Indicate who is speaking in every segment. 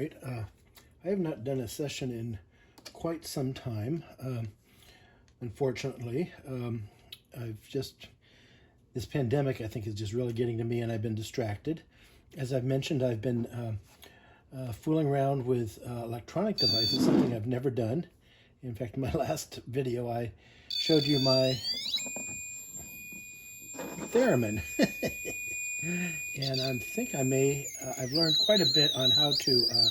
Speaker 1: right. I have not done a session in quite some time, unfortunately. This pandemic, I think, is just really getting to me, and I've been distracted. As I've mentioned, I've been fooling around with electronic devices, something I've never done. In fact, in my last video, I showed you my theremin. And I think I've learned quite a bit on how to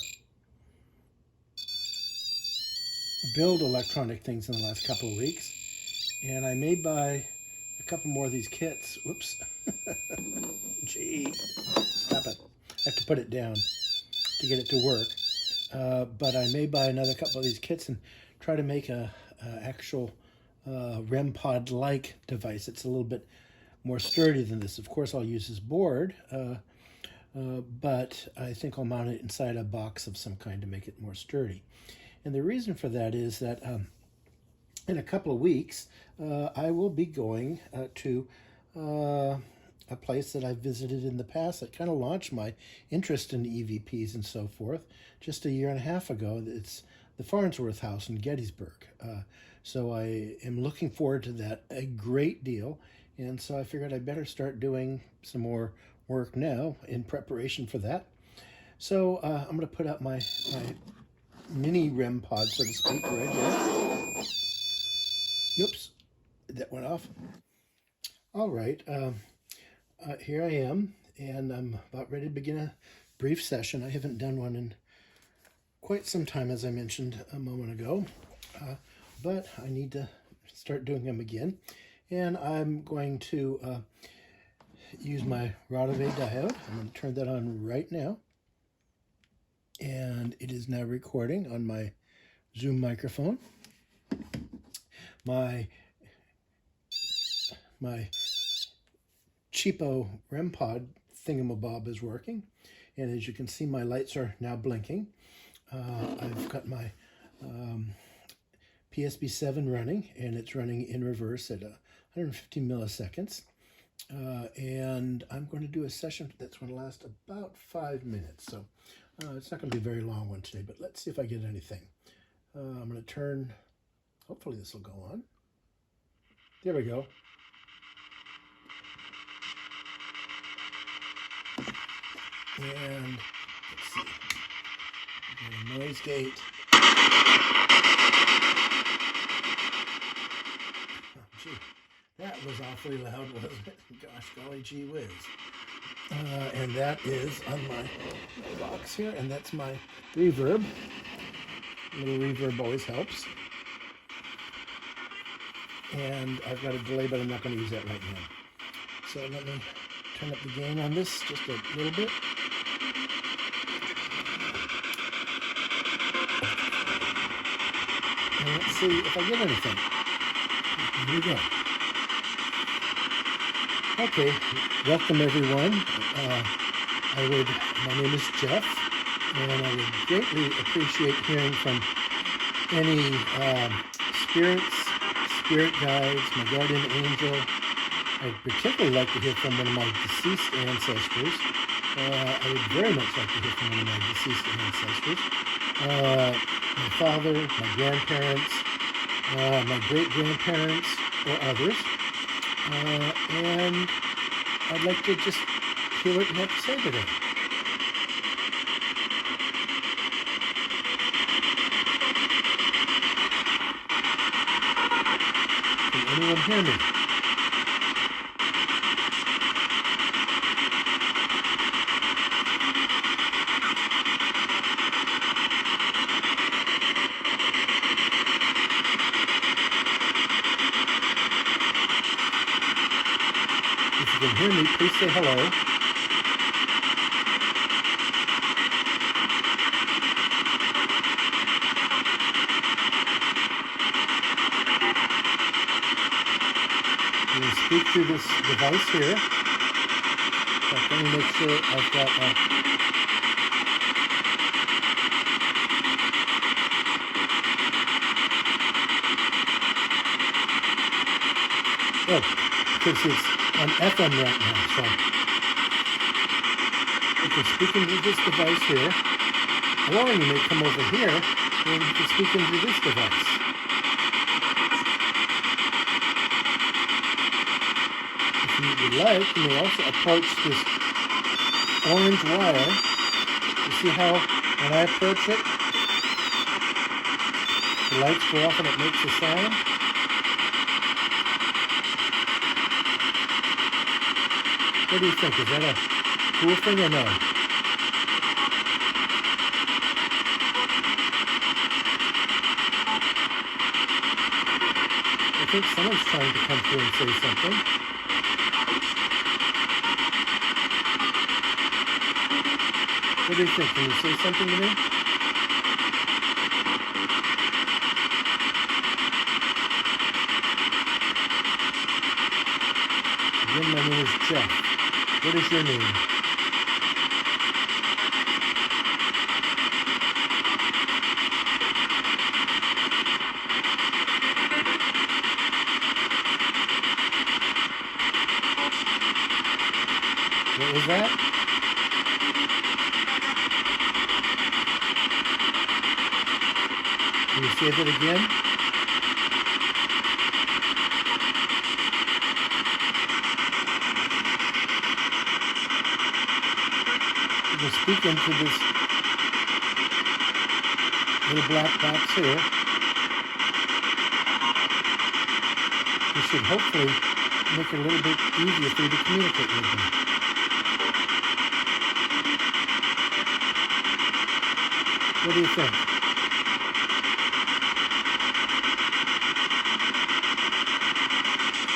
Speaker 1: build electronic things in the last couple of weeks. And I may buy a couple more of these kits. Whoops. Gee, stop it. I have to put it down to get it to work. But I may buy another couple of these kits and try to make a actual REM pod-like device. It's a little bit more sturdy than this. Of course, I'll use this board, but I think I'll mount it inside a box of some kind to make it more sturdy. And the reason for that is that in a couple of weeks, I will be going to a place that I've visited in the past that kind of launched my interest in EVPs and so forth just a year and a half ago. It's the Farnsworth House in Gettysburg. So I am looking forward to that a great deal. And so I figured I'd better start doing some more work now in preparation for that. So I'm going to put out my mini REM pod, so to speak, right here. Oops, that went off. All right, here I am, and I'm about ready to begin a brief session. I haven't done one in quite some time, as I mentioned a moment ago, but I need to start doing them again. And I'm going to use my Rodaway diode. I'm going to turn that on right now. And it is now recording on my Zoom microphone. My cheapo REM pod thingamabob is working. And as you can see, my lights are now blinking. I've got my P-SB7 running, and it's running in reverse at 150 milliseconds. And I'm going to do a session that's going to last about 5 minutes. So it's not going to be a very long one today, but let's see if I get anything. I'm going to turn, hopefully this will go on. There we go. And let's see. We've got a noise gate. Oh, gee. That was awfully loud, wasn't it? Gosh, golly gee whiz. And that is on my box here, and that's my reverb. A little reverb always helps. And I've got a delay, but I'm not going to use that right now. So let me turn up the gain on this just a little bit. And let's see if I get anything. Here we go. Okay, welcome everyone. My name is Jeff, and I would greatly appreciate hearing from any spirits, spirit guides, my guardian angel. I'd particularly like to hear from one of my deceased ancestors. I would very much like to hear from one of my deceased ancestors. My father, my grandparents, my great-grandparents, or others. And I'd like to just hear what you have to say today. Can anyone hear me? If you can hear me, please say hello. I'm going to speak through this device here. So let me make sure I've got because it's on FM right now, so you can speak into this device here. Or you may come over here and you can speak into this device. If you would like, you may also approach this orange wire. You see how when I approach it, the lights go off and it makes a sound? What do you think? Is that a cool thing or no? I think someone's trying to come through and say something. What do you think? Can you say something to me? Again, my name is Jeff. What is your name? What was that? Can you say that again? You can speak into this little black box here. This should hopefully make it a little bit easier for you to communicate with them. What do you think?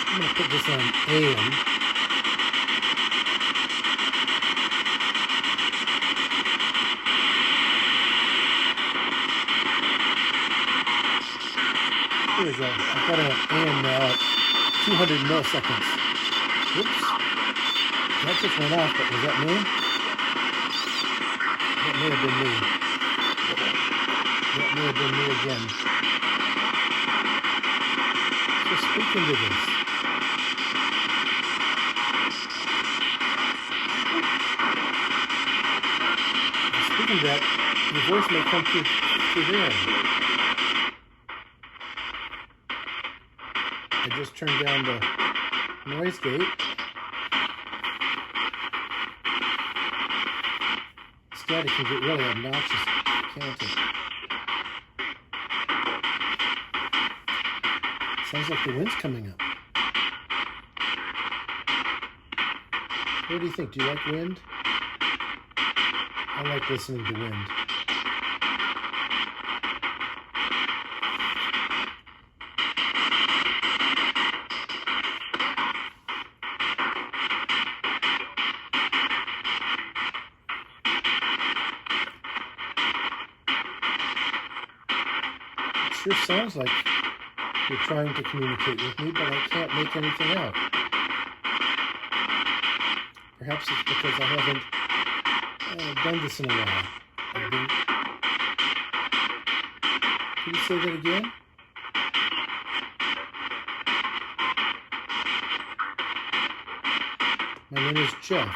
Speaker 1: I'm going to put this on AM. Here we go. I've got it on AM now at 200 milliseconds. Whoops. That just went off, but was that me? That may have been me. That may have been me again. So speak into this. Speaking of that, your voice may come through there. I just turned down the noise gate. Static can get really obnoxious, can't it? Sounds like the wind's coming up. What do you think? Do you like wind? I like listening to wind. It sure sounds like you're trying to communicate with me, but I can't make anything out. Perhaps it's because I haven't done this in a while. Can you say that again? My name is Jeff.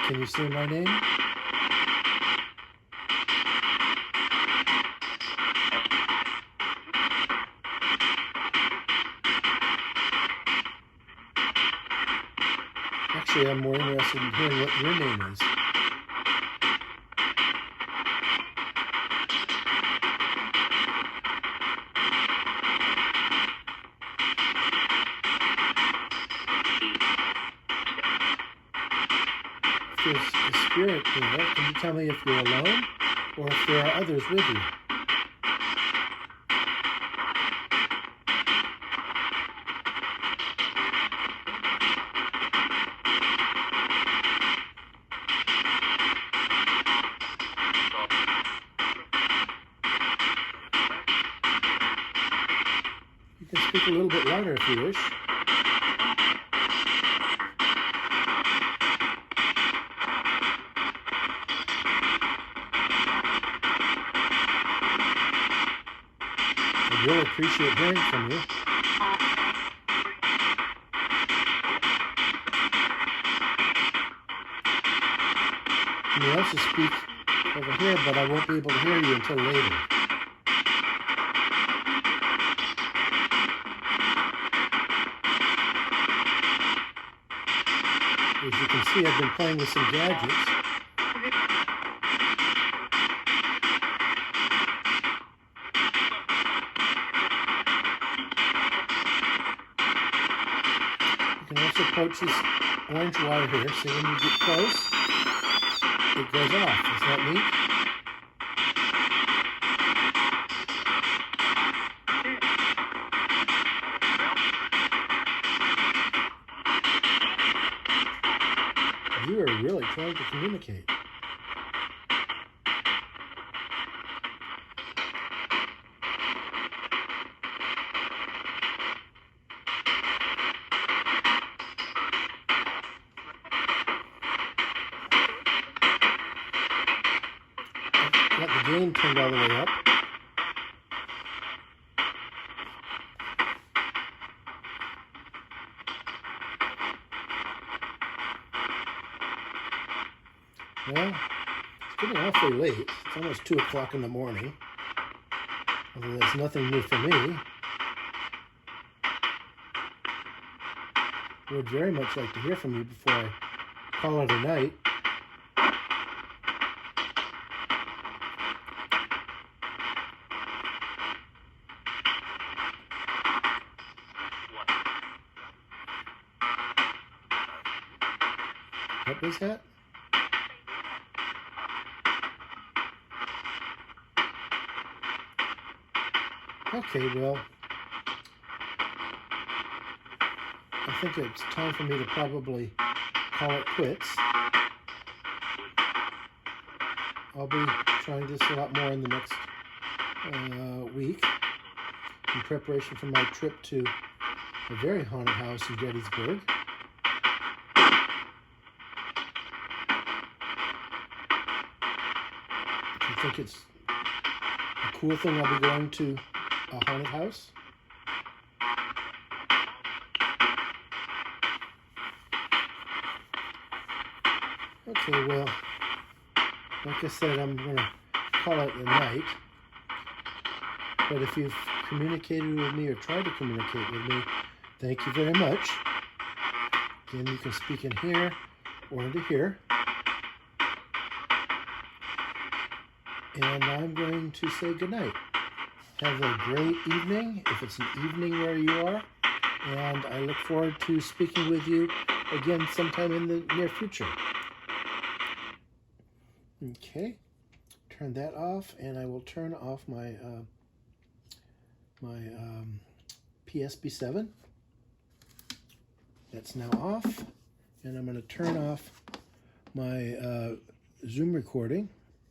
Speaker 1: Can you say my name? Actually, I'm more interested in hearing what your name is. If there's a spirit there, can you tell me if you're alone or if there are others with you? You can speak a little bit louder if you wish. I really appreciate hearing from you. somebody else to speak over here, but I won't be able to hear you until later. As you can see, I've been playing with some gadgets. You can also approach this orange wire here, so when you get close, it goes off. Isn't that neat? You are really trying to communicate. Got the gain turned all the way up. Well, it's getting awfully late. It's almost 2 o'clock in the morning. Although that's nothing new for me. I would very much like to hear from you before I call it a night. What was that? Okay, well, I think it's time for me to probably call it quits. I'll be trying this a lot more in the next week in preparation for my trip to a very haunted house in Gettysburg. I think it's a cool thing. I'll be going to a haunted house. Okay, well, like I said, I'm going to call it a night. But if you've communicated with me or tried to communicate with me, thank you very much. Again, you can speak in here or into here. And I'm going to say goodnight. Have a great evening, if it's an evening where you are. And I look forward to speaking with you again sometime in the near future. Okay, turn that off, and I will turn off my P-SB7. That's now off, and I'm going to turn off my Zoom recording.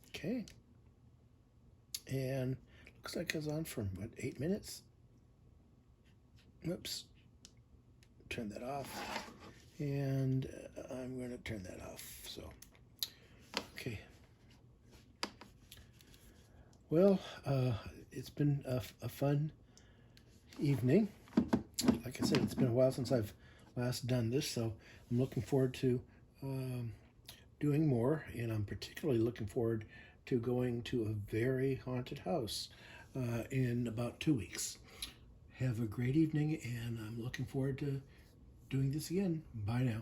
Speaker 1: Okay, and looks like I was on for what, 8 minutes. Whoops, turn that off, and I'm going to turn that off. So, okay. Well, it's been a fun evening. Like I said, it's been a while since I've last done this, so I'm looking forward to doing more, and I'm particularly looking forward to going to a very haunted house in about 2 weeks. Have a great evening, and I'm looking forward to doing this again. Bye now.